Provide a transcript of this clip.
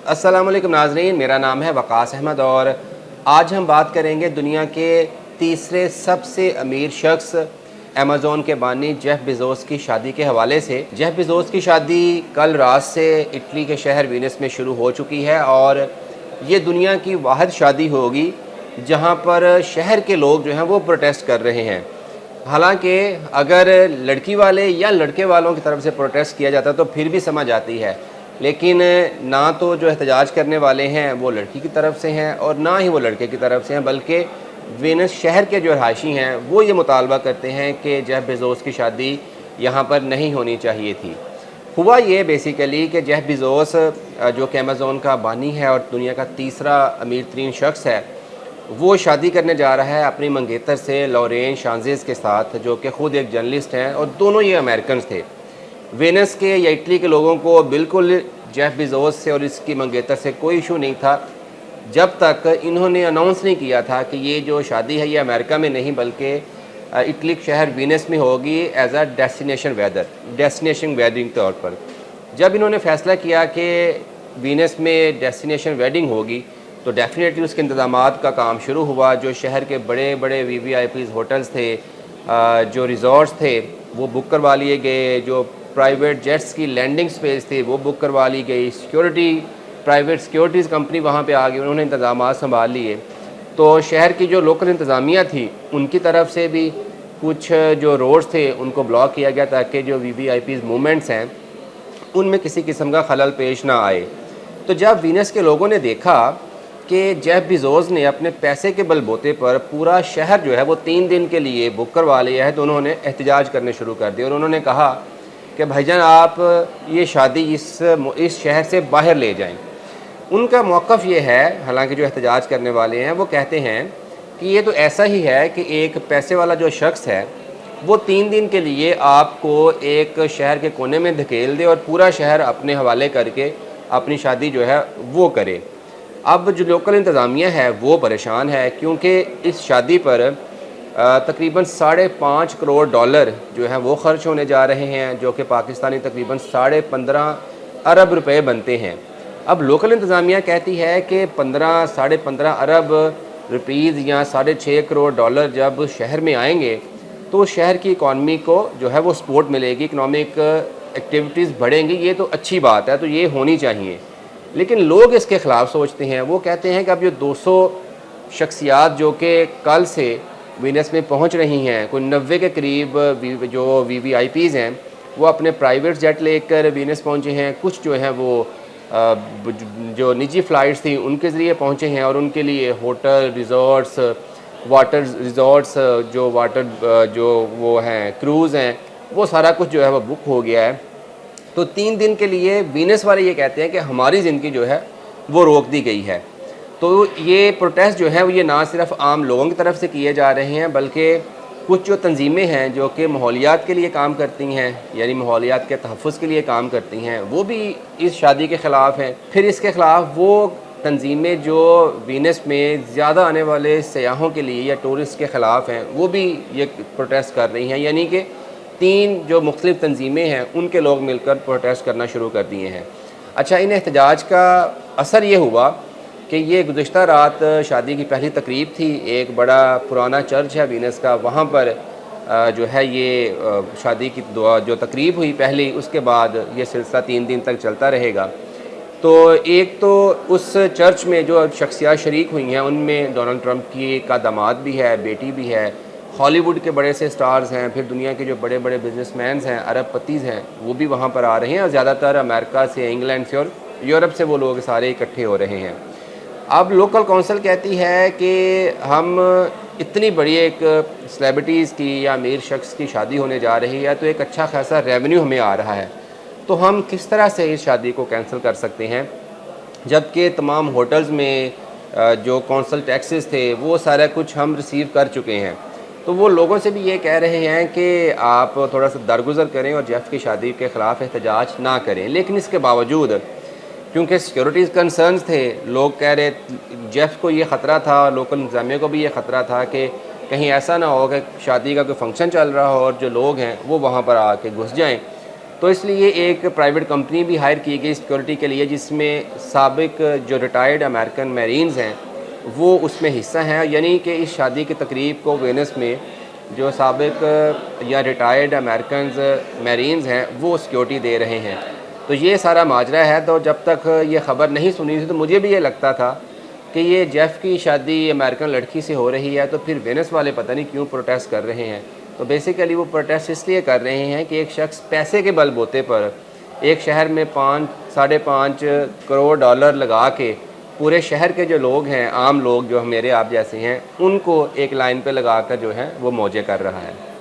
अस्सलाम वालेकुम नाज़रीन, मेरा नाम है वकास अहमद और आज हम बात करेंगे दुनिया के तीसरे सबसे अमीर शख्स अमेज़ॉन के बानी जेफ बेज़ोस की शादी के हवाले से। जेफ बेज़ोस की शादी कल रात से इटली के शहर वीनिस में शुरू हो चुकी है और ये दुनिया की वाहिद शादी होगी जहाँ पर शहर के लोग जो हैं वो प्रोटेस्ट कर रहे हैं। हालांकि अगर लड़की वाले या लड़के वालों की तरफ से प्रोटेस्ट किया जाता तो फिर भी समझ आती है, लेकिन ना तो जो एहतजाज करने वाले हैं वो लड़की की तरफ से हैं और ना ही वो लड़के की तरफ से हैं, बल्कि वेनिस शहर के जो रहायशी हैं वो ये मुतालबा करते हैं कि जेफ बेज़ोस की शादी यहाँ पर नहीं होनी चाहिए थी। हुआ ये बेसिकली कि जेफ बेज़ोस जो कि अमेज़ॉन का बानी है और दुनिया का तीसरा अमीर तरीन शख्स है, वो शादी करने जा रहा है अपनी मंगेतर से लॉरेन शांजेस के साथ, जो कि ख़ुद एक जर्नलिस्ट हैं और दोनों ये अमेरिकन थे। वेनिस के या इटली के लोगों को बिल्कुल जेफ बेज़ोस से और इसकी मंगेतर से कोई इशू नहीं था जब तक इन्होंने अनाउंस नहीं किया था कि ये जो शादी है ये अमेरिका में नहीं बल्कि इटली के शहर वीनिस में होगी एज अ डेस्टिनेशन वेडिंग तौर पर। जब इन्होंने फ़ैसला किया कि वीनिस में डेस्टिनेशन वेडिंग होगी तो डेफिनेटली उसके इंतज़ामात का काम शुरू हुआ। जो शहर के बड़े बड़े VVIPs होटल्स थे, जो रिज़ॉर्ट्स थे वो बुक करवा लिए गए, जो प्राइवेट जेट्स की लैंडिंग स्पेस थी वो बुक करवा ली गई, प्राइवेट सिक्योरिटीज़ कंपनी वहाँ पे आ गई, उन्होंने इंतज़ामात संभाल लिए। तो शहर की जो लोकल इंतज़ामिया थी उनकी तरफ से भी कुछ जो रोड्स थे उनको ब्लॉक किया गया ताकि जो VVIPs मूवमेंट्स हैं उनमें किसी किस्म का खलल पेश ना आए। तो जब वीनस के लोगों ने देखा कि जेफ बेज़ोस ने अपने पैसे के बलबूते पर पूरा शहर जो है वो 3 दिन के लिए बुक करवा लिया है, तो उन्होंने एहतजाज करने शुरू कर दिए और उन्होंने कहा कि भाईजान आप ये शादी इस शहर से बाहर ले जाएं। उनका मौक़िफ़ ये है, हालांकि जो एहतजाज करने वाले हैं वो कहते हैं कि ये तो ऐसा ही है कि एक पैसे वाला जो शख्स है वो 3 दिन के लिए आपको एक शहर के कोने में धकेल दे और पूरा शहर अपने हवाले करके अपनी शादी जो है वो करे। अब जो लोकल इंतज़ामिया है वो परेशान है क्योंकि इस शादी पर तकरीबन $5.5 करोड़ जो है वो ख़र्च होने जा रहे हैं, जो कि पाकिस्तानी तकरीबन 15.5 अरब रुपए बनते हैं। अब लोकल इंतज़ामिया कहती है कि 15.5 अरब रुपीज़ या $6.5 करोड़ जब शहर में आएंगे तो शहर की इकॉनमी को जो है वो सपोर्ट मिलेगी, इकनॉमिक एक्टिविटीज़ बढ़ेंगी। ये तो अच्छी बात है, तो ये होनी चाहिए। लेकिन लोग इसके ख़िलाफ़ सोचते हैं। वो कहते हैं कि अब जो 200 शख्सियात जो कि कल से वीनस में पहुंच रही हैं, कोई 90 के करीब जो VVIPs हैं वो अपने प्राइवेट जेट लेकर वीनस पहुंचे हैं। कुछ जो हैं वो जो निजी फ़्लाइट्स थी उनके ज़रिए पहुंचे हैं और उनके लिए होटल रिज़ॉर्ट्स, वाटर रिज़ॉर्ट्स, जो वो हैं क्रूज़ हैं, वो सारा कुछ जो है वो बुक हो गया है। तो 3 दिन के लिए वीनस वाले ये कहते हैं कि हमारी ज़िंदगी जो है वो रोक दी गई है। तो ये प्रोटेस्ट जो है वो ये ना सिर्फ आम लोगों की तरफ से किए जा रहे हैं बल्कि कुछ जो तंजीमें हैं जो कि माहौलियात के लिए काम करती हैं, यानी माहौलियात के तहफ़्फ़ुज़ के लिए काम करती हैं, वो भी इस शादी के ख़िलाफ़ हैं। फिर इसके ख़िलाफ़ वो तंजीमें जो वीनस में ज़्यादा आने वाले सयाहों के लिए या टूरिस्ट के ख़िलाफ़ हैं वो भी ये प्रोटेस्ट कर रही हैं। यानी कि 3 जो मुख्तलिफ़ तंजीमें हैं उनके लोग मिलकर प्रोटेस्ट करना शुरू कर दिए हैं। अच्छा, इन एहतजाज का असर ये हुआ कि ये गुज़िश्ता रात शादी की पहली तकरीब थी। एक बड़ा पुराना चर्च है वीनस का, वहाँ पर जो है ये शादी की जो तकरीब हुई पहली, उसके बाद ये सिलसिला 3 दिन तक चलता रहेगा। तो एक तो उस चर्च में जो शख्सियात शरीक हुई हैं उनमें डोनाल्ड ट्रंप का दामाद भी है, बेटी भी है, हॉलीवुड के बड़े से स्टार्स हैं, फिर दुनिया के जो बड़े बड़े बिजनेसमैन हैं, अरबपतीज़ हैं, वो भी वहाँ पर आ रहे हैं और ज़्यादातर अमेरिका से, इंग्लैंड से और यूरोप से वो लोग सारे इकट्ठे हो रहे हैं। अब लोकल काउंसिल कहती है कि हम इतनी बड़ी एक सेलिब्रिटीज़ की या अमीर शख्स की शादी होने जा रही है तो एक अच्छा खासा रेवेन्यू हमें आ रहा है, तो हम किस तरह से इस शादी को कैंसिल कर सकते हैं, जबकि तमाम होटल्स में जो काउंसिल टैक्सेस थे वो सारा कुछ हम रिसीव कर चुके हैं। तो वो लोगों से भी ये कह रहे हैं कि आप थोड़ा सा दरगुजर करें और जेफ की शादी के ख़िलाफ़ एहतजाज ना करें। लेकिन इसके बावजूद क्योंकि सिक्योरिटीज़ कंसर्न्स थे, लोग कह रहे, जेफ को ये ख़तरा था, लोकल इंतज़ामिया को भी ये ख़तरा था कि कहीं ऐसा ना हो कि शादी का कोई फंक्शन चल रहा हो और जो लोग हैं वो वहाँ पर आके घुस जाएं। تو اس لیے ایک پرائیویٹ کمپنی بھی ہائر کی گئی سیکورٹی کے لیے، جس میں سابق جو ریٹائرڈ امریکن میرینز ہیں وہ اس میں حصہ ہیں، یعنی کہ اس شادی کی تقریب کو وینس میں جو سابق یا ریٹائرڈ امریکنز میرینز ہیں وہ سیکورٹی دے رہے ہیں۔ تو یہ سارا ماجرا ہے۔ تو جب تک یہ خبر نہیں سنی تھی تو مجھے بھی یہ لگتا تھا کہ یہ جیف کی شادی امریکن لڑکی سے ہو رہی ہے، تو پھر وینس والے پتہ نہیں کیوں پروٹیسٹ کر رہے ہیں۔ تو بیسیکلی وہ پروٹیسٹ اس لیے کر رہے ہیں کہ ایک شخص پیسے کے بل بوتے پر ایک شہر میں 5.5 کروڑ ڈالر لگا کے پورے شہر کے جو لوگ ہیں، عام لوگ جو میرے آپ جیسے ہیں، ان کو ایک لائن پہ لگا کر جو ہے وہ موجے کر رہا ہے۔